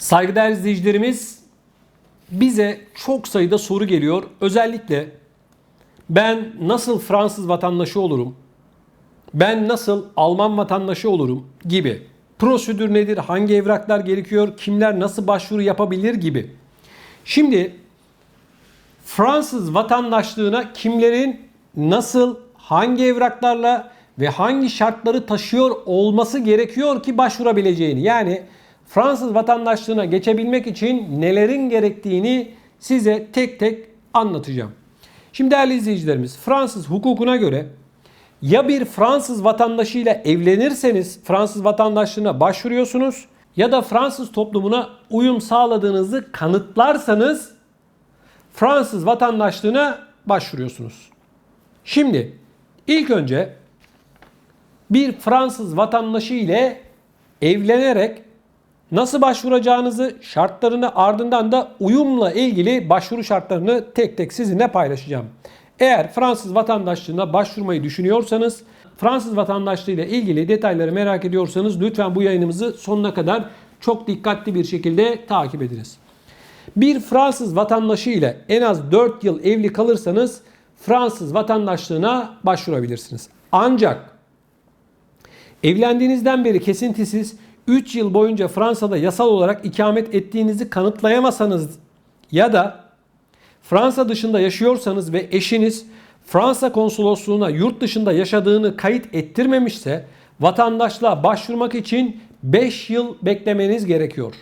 Saygıdeğer izleyicilerimiz, bize çok sayıda soru geliyor. Özellikle ben nasıl Fransız vatandaşı olurum? Ben nasıl Alman vatandaşı olurum gibi. Prosedür nedir? Hangi evraklar gerekiyor? Kimler nasıl başvuru yapabilir gibi. Şimdi Fransız vatandaşlığına kimlerin nasıl, hangi evraklarla ve hangi şartları taşıyor olması gerekiyor ki başvurabileceğini, yani Fransız vatandaşlığına geçebilmek için nelerin gerektiğini size tek tek anlatacağım. Şimdi değerli izleyicilerimiz, Fransız hukukuna göre ya bir Fransız vatandaşıyla evlenirseniz Fransız vatandaşlığına başvuruyorsunuz ya da Fransız toplumuna uyum sağladığınızı kanıtlarsanız Fransız vatandaşlığına başvuruyorsunuz. Şimdi ilk önce bir Fransız vatandaşı ile evlenerek nasıl başvuracağınızı, şartlarını, ardından da uyumla ilgili başvuru şartlarını tek tek sizinle paylaşacağım. Eğer Fransız vatandaşlığına başvurmayı düşünüyorsanız, Fransız vatandaşlığı ile ilgili detayları merak ediyorsanız lütfen bu yayınımızı sonuna kadar çok dikkatli bir şekilde takip ediniz. Bir Fransız vatandaşı ile en az 4 yıl evli kalırsanız Fransız vatandaşlığına başvurabilirsiniz. Ancak evlendiğinizden beri kesintisiz 3 yıl boyunca Fransa'da yasal olarak ikamet ettiğinizi kanıtlayamasanız ya da Fransa dışında yaşıyorsanız ve eşiniz Fransa konsolosluğuna yurt dışında yaşadığını kayıt ettirmemişse vatandaşlığa başvurmak için 5 yıl beklemeniz gerekiyor.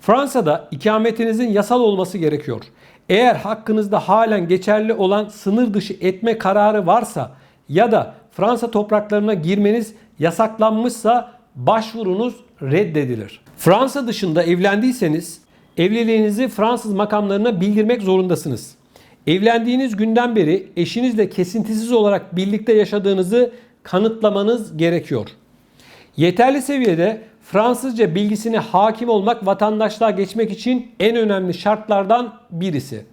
Fransa'da ikametinizin yasal olması gerekiyor. Eğer hakkınızda halen geçerli olan sınır dışı etme kararı varsa ya da Fransa topraklarına girmeniz yasaklanmışsa başvurunuz reddedilir. Fransa dışında evlendiyseniz evliliğinizi Fransız makamlarına bildirmek zorundasınız. Evlendiğiniz günden beri eşinizle kesintisiz olarak birlikte yaşadığınızı kanıtlamanız gerekiyor. Yeterli seviyede Fransızca bilgisine hakim olmak vatandaşlığa geçmek için en önemli şartlardan birisi.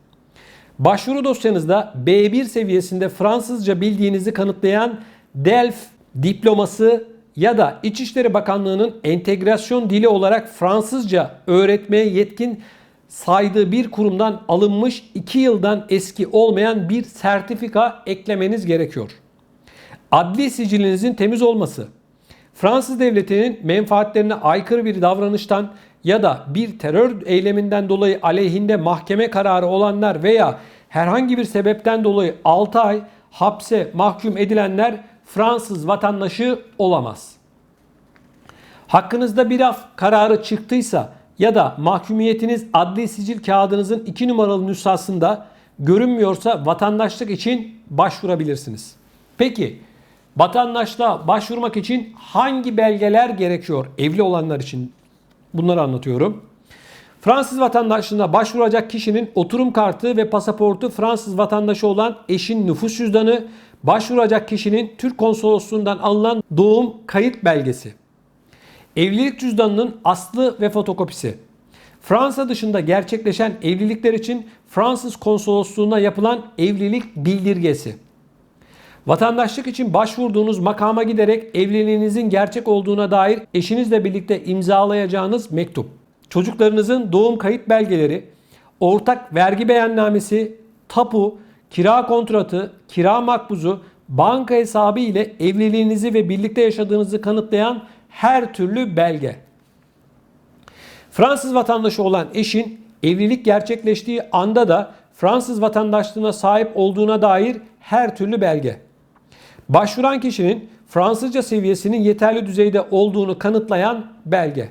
Başvuru dosyanızda B1 seviyesinde Fransızca bildiğinizi kanıtlayan DELF diploması ya da İçişleri Bakanlığı'nın entegrasyon dili olarak Fransızca öğretmeye yetkin saydığı bir kurumdan alınmış 2 yıldan eski olmayan bir sertifika eklemeniz gerekiyor. Adli sicilinizin temiz olması, Fransız devletinin menfaatlerine aykırı bir davranıştan ya da bir terör eyleminden dolayı aleyhinde mahkeme kararı olanlar veya herhangi bir sebepten dolayı 6 ay hapse mahkum edilenler Fransız vatandaşı olamaz. Hakkınızda bir af kararı çıktıysa ya da mahkumiyetiniz adli sicil kağıdınızın 2 numaralı nüshasında görünmüyorsa vatandaşlık için başvurabilirsiniz. Peki vatandaşlığa başvurmak için hangi belgeler gerekiyor evli olanlar için? Bunları anlatıyorum. Fransız vatandaşlığına başvuracak kişinin oturum kartı ve pasaportu Fransız vatandaşı olan eşin nüfus cüzdanı, başvuracak kişinin Türk konsolosluğundan alınan doğum kayıt belgesi, evlilik cüzdanının aslı ve fotokopisi, Fransa dışında gerçekleşen evlilikler için Fransız konsolosluğuna yapılan evlilik bildirgesi, vatandaşlık için başvurduğunuz makama giderek evliliğinizin gerçek olduğuna dair eşinizle birlikte imzalayacağınız mektup, çocuklarınızın doğum kayıt belgeleri, ortak vergi beyannamesi, tapu, kira kontratı, kira makbuzu, banka hesabı ile evliliğinizi ve birlikte yaşadığınızı kanıtlayan her türlü belge. Fransız vatandaşı olan eşin evlilik gerçekleştiği anda da Fransız vatandaşlığına sahip olduğuna dair her türlü belge. Başvuran kişinin Fransızca seviyesinin yeterli düzeyde olduğunu kanıtlayan belge.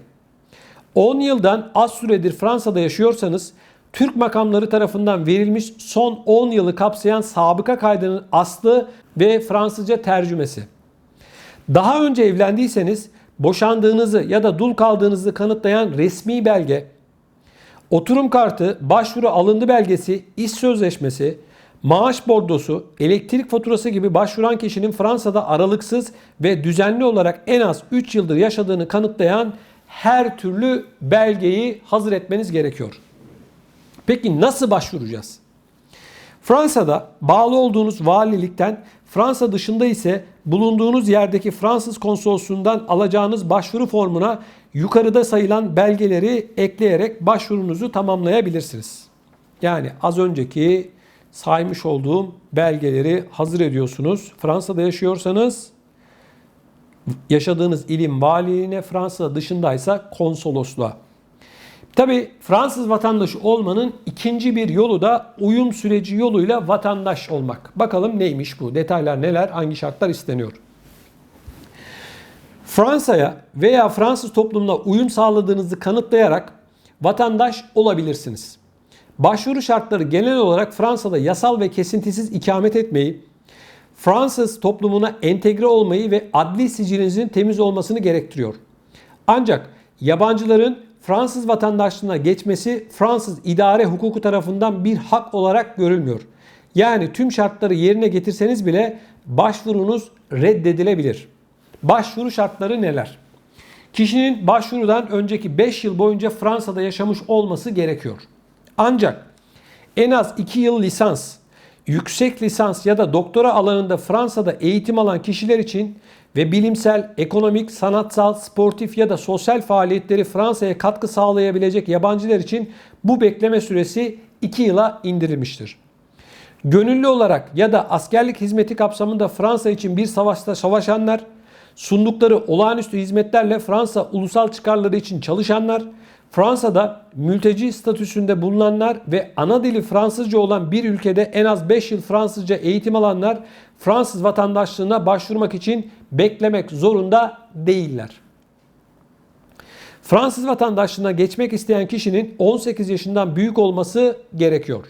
10 yıldan az süredir Fransa'da yaşıyorsanız Türk makamları tarafından verilmiş son 10 yılı kapsayan sabıka kaydının aslı ve Fransızca tercümesi. Daha önce evlendiyseniz boşandığınızı ya da dul kaldığınızı kanıtlayan resmi belge, oturum kartı, başvuru alındı belgesi, iş sözleşmesi, maaş bordosu, elektrik faturası gibi başvuran kişinin Fransa'da aralıksız ve düzenli olarak en az 3 yıldır yaşadığını kanıtlayan her türlü belgeyi hazır etmeniz gerekiyor. Peki nasıl başvuracağız? Fransa'da bağlı olduğunuz valilikten Fransa dışında ise bulunduğunuz yerdeki Fransız konsolosluğundan alacağınız başvuru formuna yukarıda sayılan belgeleri ekleyerek başvurunuzu tamamlayabilirsiniz. Yani az önceki saymış olduğum belgeleri hazır ediyorsunuz. Fransa'da yaşıyorsanız yaşadığınız ilin valiliğine, Fransa dışındaysa konsolosluğa. Tabii Fransız vatandaşı olmanın ikinci bir yolu da uyum süreci yoluyla vatandaş olmak. Bakalım neymiş bu? Detaylar neler? Hangi şartlar isteniyor? Fransa'ya veya Fransız toplumuna uyum sağladığınızı kanıtlayarak vatandaş olabilirsiniz. Başvuru şartları genel olarak Fransa'da yasal ve kesintisiz ikamet etmeyi, Fransız toplumuna entegre olmayı ve adli sicilinizin temiz olmasını gerektiriyor. Ancak yabancıların Fransız vatandaşlığına geçmesi Fransız idare hukuku tarafından bir hak olarak görülmüyor. Yani tüm şartları yerine getirseniz bile başvurunuz reddedilebilir. Başvuru şartları neler? Kişinin başvurudan önceki 5 yıl boyunca Fransa'da yaşamış olması gerekiyor. Ancak en az 2 yıl lisans, yüksek lisans ya da doktora alanında Fransa'da eğitim alan kişiler için ve bilimsel, ekonomik, sanatsal, sportif ya da sosyal faaliyetleri Fransa'ya katkı sağlayabilecek yabancılar için bu bekleme süresi 2 yıla indirilmiştir. Gönüllü olarak ya da askerlik hizmeti kapsamında Fransa için bir savaşta savaşanlar, sundukları olağanüstü hizmetlerle Fransa ulusal çıkarları için çalışanlar, Fransa'da mülteci statüsünde bulunanlar ve ana dili Fransızca olan bir ülkede en az 5 yıl Fransızca eğitim alanlar Fransız vatandaşlığına başvurmak için beklemek zorunda değiller. Fransız vatandaşlığına geçmek isteyen kişinin 18 yaşından büyük olması gerekiyor.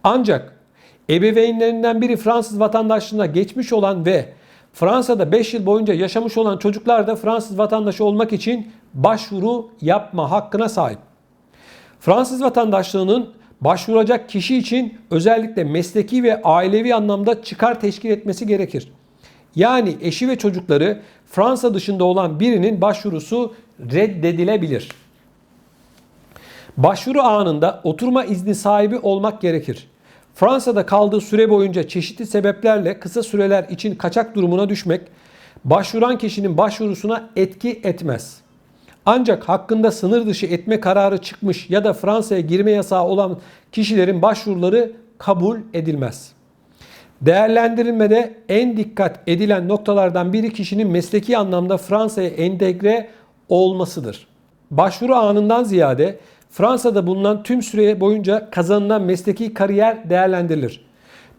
Ancak ebeveynlerinden biri Fransız vatandaşlığına geçmiş olan ve Fransa'da 5 yıl boyunca yaşamış olan çocuklar da Fransız vatandaşı olmak için başvuru yapma hakkına sahip. Fransız vatandaşlığının başvuracak kişi için özellikle mesleki ve ailevi anlamda çıkar teşkil etmesi gerekir. Yani eşi ve çocukları Fransa dışında olan birinin başvurusu reddedilebilir. Başvuru anında oturma izni sahibi olmak gerekir. Fransa'da kaldığı süre boyunca çeşitli sebeplerle kısa süreler için kaçak durumuna düşmek, başvuran kişinin başvurusuna etki etmez. Ancak hakkında sınır dışı etme kararı çıkmış ya da Fransa'ya girme yasağı olan kişilerin başvuruları kabul edilmez. Değerlendirilmede en dikkat edilen noktalardan biri kişinin mesleki anlamda Fransa'ya entegre olmasıdır. Başvuru anından ziyade Fransa'da bulunan tüm süre boyunca kazanılan mesleki kariyer değerlendirilir.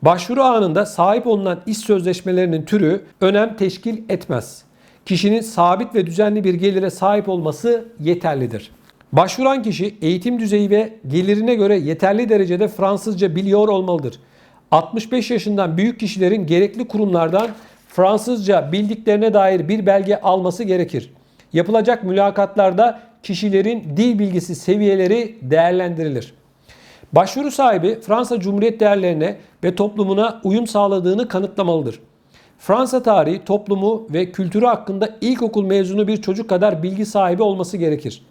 Başvuru anında sahip olunan iş sözleşmelerinin türü önem teşkil etmez. Kişinin sabit ve düzenli bir gelire sahip olması yeterlidir. Başvuran kişi eğitim düzeyi ve gelirine göre yeterli derecede Fransızca biliyor olmalıdır. 65 yaşından büyük kişilerin gerekli kurumlardan Fransızca bildiklerine dair bir belge alması gerekir. Yapılacak mülakatlarda kişilerin dil bilgisi seviyeleri değerlendirilir. Başvuru sahibi Fransa Cumhuriyet değerlerine ve toplumuna uyum sağladığını kanıtlamalıdır. Fransa tarihi, toplumu ve kültürü hakkında ilkokul mezunu bir çocuk kadar bilgi sahibi olması gerekir.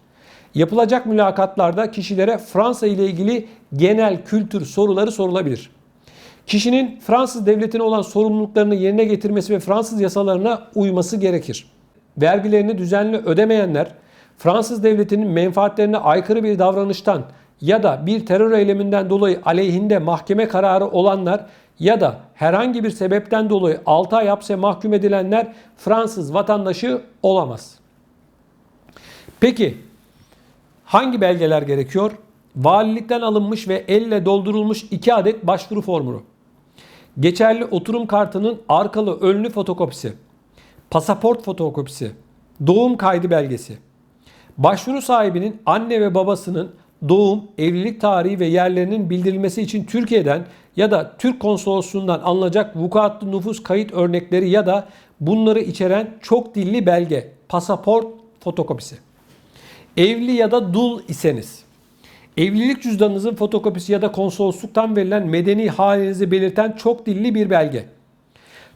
Yapılacak mülakatlarda kişilere Fransa ile ilgili genel kültür soruları sorulabilir. Kişinin Fransız devletine olan sorumluluklarını yerine getirmesi ve Fransız yasalarına uyması gerekir. Vergilerini düzenli ödemeyenler, Fransız devletinin menfaatlerine aykırı bir davranıştan ya da bir terör eyleminden dolayı aleyhinde mahkeme kararı olanlar ya da herhangi bir sebepten dolayı 6 ay hapse mahkum edilenler Fransız vatandaşı olamaz. Peki hangi belgeler gerekiyor? Valilikten alınmış ve elle doldurulmuş 2 adet başvuru formunu, geçerli oturum kartının arkalı önlü fotokopisi, pasaport fotokopisi, doğum kaydı belgesi, başvuru sahibinin anne ve babasının doğum, evlilik tarihi ve yerlerinin bildirilmesi için Türkiye'den ya da Türk konsolosluğundan alınacak vukuatlı nüfus kayıt örnekleri ya da bunları içeren çok dilli belge, pasaport fotokopisi. Evli ya da dul iseniz, evlilik cüzdanınızın fotokopisi ya da konsolosluktan verilen medeni halinizi belirten çok dilli bir belge.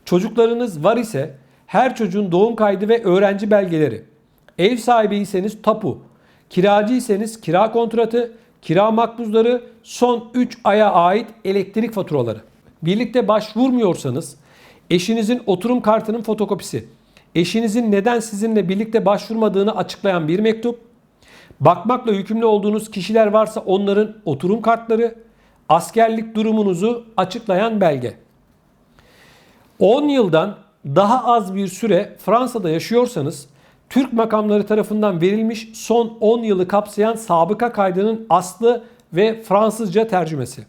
Çocuklarınız var ise her çocuğun doğum kaydı ve öğrenci belgeleri. Ev sahibiyseniz tapu, kiracıysanız kira kontratı, kira makbuzları, son 3 aya ait elektrik faturaları. Birlikte başvurmuyorsanız eşinizin oturum kartının fotokopisi, eşinizin neden sizinle birlikte başvurmadığını açıklayan bir mektup, bakmakla yükümlü olduğunuz kişiler varsa onların oturum kartları, askerlik durumunuzu açıklayan belge. 10 yıldan daha az bir süre Fransa'da yaşıyorsanız, Türk makamları tarafından verilmiş son 10 yılı kapsayan sabıka kaydının aslı ve Fransızca tercümesi.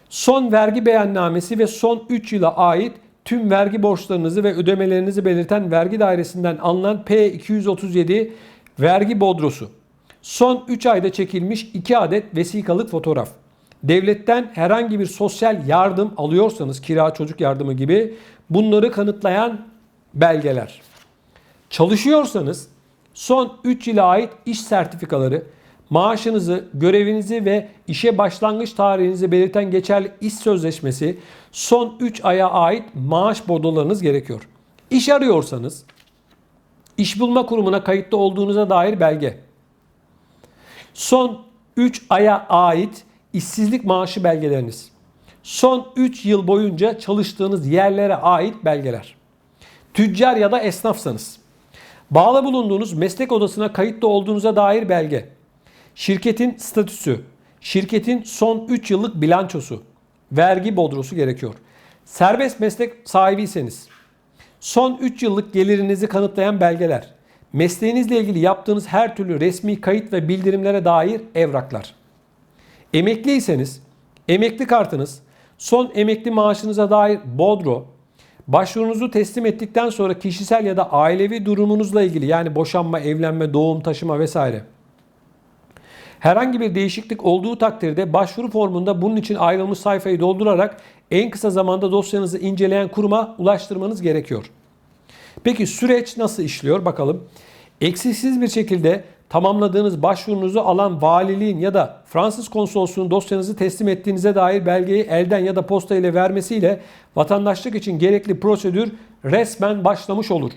Son vergi beyannamesi ve son 3 yıla ait tüm vergi borçlarınızı ve ödemelerinizi belirten vergi dairesinden alınan P237 vergi bodrosu. Son 3 ayda çekilmiş 2 adet vesikalık fotoğraf. Devletten herhangi bir sosyal yardım alıyorsanız, kira, çocuk yardımı gibi, bunları kanıtlayan belgeler. Çalışıyorsanız son 3 yıla ait iş sertifikaları, maaşınızı, görevinizi ve işe başlangıç tarihinizi belirten geçerli iş sözleşmesi, son 3 aya ait maaş bordolarınız gerekiyor. İş arıyorsanız, iş bulma kurumuna kayıtlı olduğunuza dair belge. Son 3 aya ait işsizlik maaşı belgeleriniz. Son 3 yıl boyunca çalıştığınız yerlere ait belgeler. Tüccar ya da esnafsanız, bağlı bulunduğunuz meslek odasına kayıtlı olduğunuza dair belge. Şirketin statüsü, şirketin son 3 yıllık bilançosu, vergi bodrosu gerekiyor. Serbest meslek sahibiyseniz, son 3 yıllık gelirinizi kanıtlayan belgeler, mesleğinizle ilgili yaptığınız her türlü resmi kayıt ve bildirimlere dair evraklar. Emekliyseniz, emekli kartınız, son emekli maaşınıza dair bodro, başvurunuzu teslim ettikten sonra kişisel ya da ailevi durumunuzla ilgili, yani boşanma, evlenme, doğum, taşıma vesaire, herhangi bir değişiklik olduğu takdirde başvuru formunda bunun için ayrılmış sayfayı doldurarak en kısa zamanda dosyanızı inceleyen kuruma ulaştırmanız gerekiyor. Peki süreç nasıl işliyor bakalım. Eksiksiz bir şekilde tamamladığınız başvurunuzu alan valiliğin ya da Fransız konsolosluğunun dosyanızı teslim ettiğinize dair belgeyi elden ya da posta ile vermesiyle vatandaşlık için gerekli prosedür resmen başlamış olur.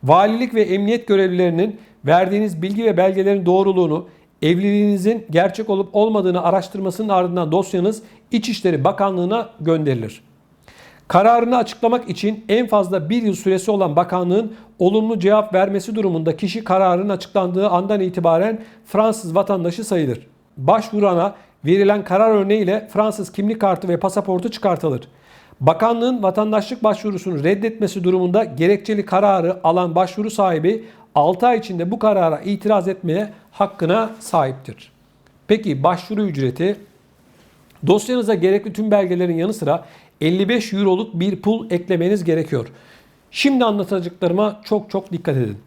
Valilik ve emniyet görevlilerinin verdiğiniz bilgi ve belgelerin doğruluğunu, evliliğinizin gerçek olup olmadığını araştırmasının ardından dosyanız İçişleri Bakanlığı'na gönderilir. Kararını açıklamak için en fazla 1 yıl süresi olan bakanlığın olumlu cevap vermesi durumunda kişi kararın açıklandığı andan itibaren Fransız vatandaşı sayılır. Başvurana verilen karar örneğiyle Fransız kimlik kartı ve pasaportu çıkartılır. Bakanlığın vatandaşlık başvurusunu reddetmesi durumunda gerekçeli kararı alan başvuru sahibi 6 ay içinde bu karara itiraz etmeye hakkına sahiptir. Peki başvuru ücreti? Dosyanıza gerekli tüm belgelerin yanı sıra 55 euroluk bir pul eklemeniz gerekiyor. Şimdi anlatacaklarıma çok dikkat edin.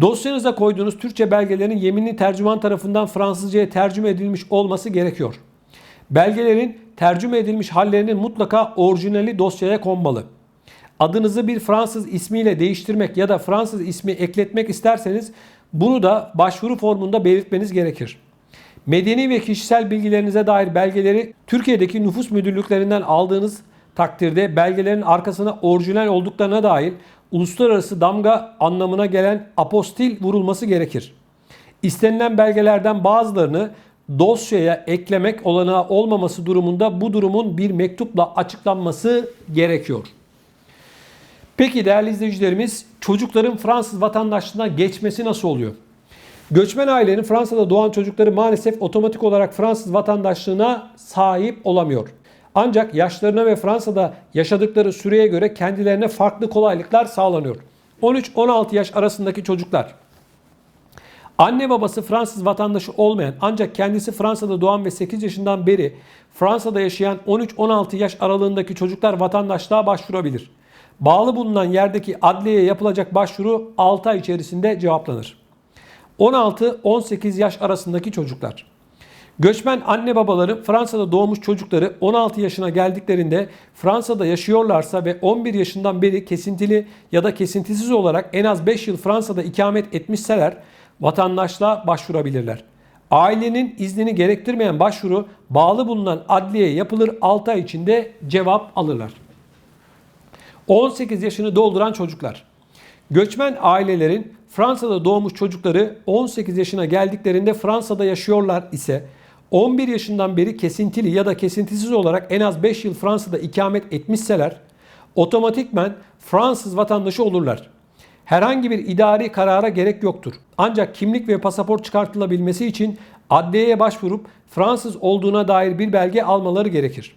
Dosyanıza koyduğunuz Türkçe belgelerin yeminli tercüman tarafından Fransızcaya tercüme edilmiş olması gerekiyor. Belgelerin tercüme edilmiş hallerinin mutlaka orijinali dosyaya konmalı. Adınızı bir Fransız ismiyle değiştirmek ya da Fransız ismi ekletmek isterseniz bunu da başvuru formunda belirtmeniz gerekir. Medeni ve kişisel bilgilerinize dair belgeleri Türkiye'deki nüfus müdürlüklerinden aldığınız takdirde belgelerin arkasına orijinal olduklarına dair uluslararası damga anlamına gelen apostil vurulması gerekir. İstenilen belgelerden bazılarını dosyaya eklemek olanağı olmaması durumunda bu durumun bir mektupla açıklanması gerekiyor. Peki değerli izleyicilerimiz, çocukların Fransız vatandaşlığına geçmesi nasıl oluyor? Göçmen ailenin Fransa'da doğan çocukları maalesef otomatik olarak Fransız vatandaşlığına sahip olamıyor. Ancak yaşlarına ve Fransa'da yaşadıkları süreye göre kendilerine farklı kolaylıklar sağlanıyor. 13-16 yaş arasındaki çocuklar, anne babası Fransız vatandaşı olmayan ancak kendisi Fransa'da doğan ve 8 yaşından beri Fransa'da yaşayan 13-16 yaş aralığındaki çocuklar vatandaşlığa başvurabilir. Bağlı bulunan yerdeki adliyeye yapılacak başvuru 6 ay içerisinde cevaplanır. 16-18 yaş arasındaki çocuklar. Göçmen anne babaları Fransa'da doğmuş çocukları 16 yaşına geldiklerinde Fransa'da yaşıyorlarsa ve 11 yaşından beri kesintili ya da kesintisiz olarak en az 5 yıl Fransa'da ikamet etmişseler vatandaşlığa başvurabilirler. Ailenin iznini gerektirmeyen başvuru bağlı bulunan adliyeye yapılır, 6 ay içinde cevap alırlar. 18 yaşını dolduran çocuklar. Göçmen ailelerin Fransa'da doğmuş çocukları 18 yaşına geldiklerinde Fransa'da yaşıyorlar ise 11 yaşından beri kesintili ya da kesintisiz olarak en az 5 yıl Fransa'da ikamet etmişseler otomatikmen Fransız vatandaşı olurlar. Herhangi bir idari karara gerek yoktur. Ancak kimlik ve pasaport çıkartılabilmesi için adliyeye başvurup Fransız olduğuna dair bir belge almaları gerekir.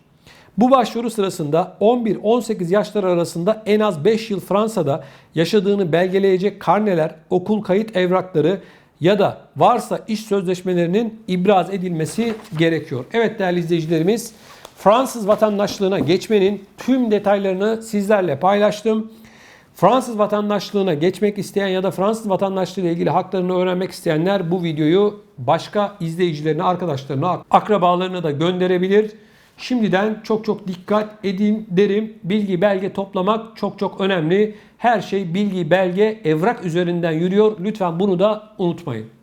Bu başvuru sırasında 11-18 yaşları arasında en az 5 yıl Fransa'da yaşadığını belgeleyecek karneler, okul kayıt evrakları ya da varsa iş sözleşmelerinin ibraz edilmesi gerekiyor. Evet değerli izleyicilerimiz, Fransız vatandaşlığına geçmenin tüm detaylarını sizlerle paylaştım. Fransız vatandaşlığına geçmek isteyen ya da Fransız vatandaşlığı ile ilgili haklarını öğrenmek isteyenler bu videoyu başka izleyicilerine, arkadaşlarına, akrabalarına da gönderebilir. Şimdiden çok dikkat edin derim. Bilgi, belge toplamak çok önemli. Her şey bilgi, belge, evrak üzerinden yürüyor. Lütfen bunu da unutmayın.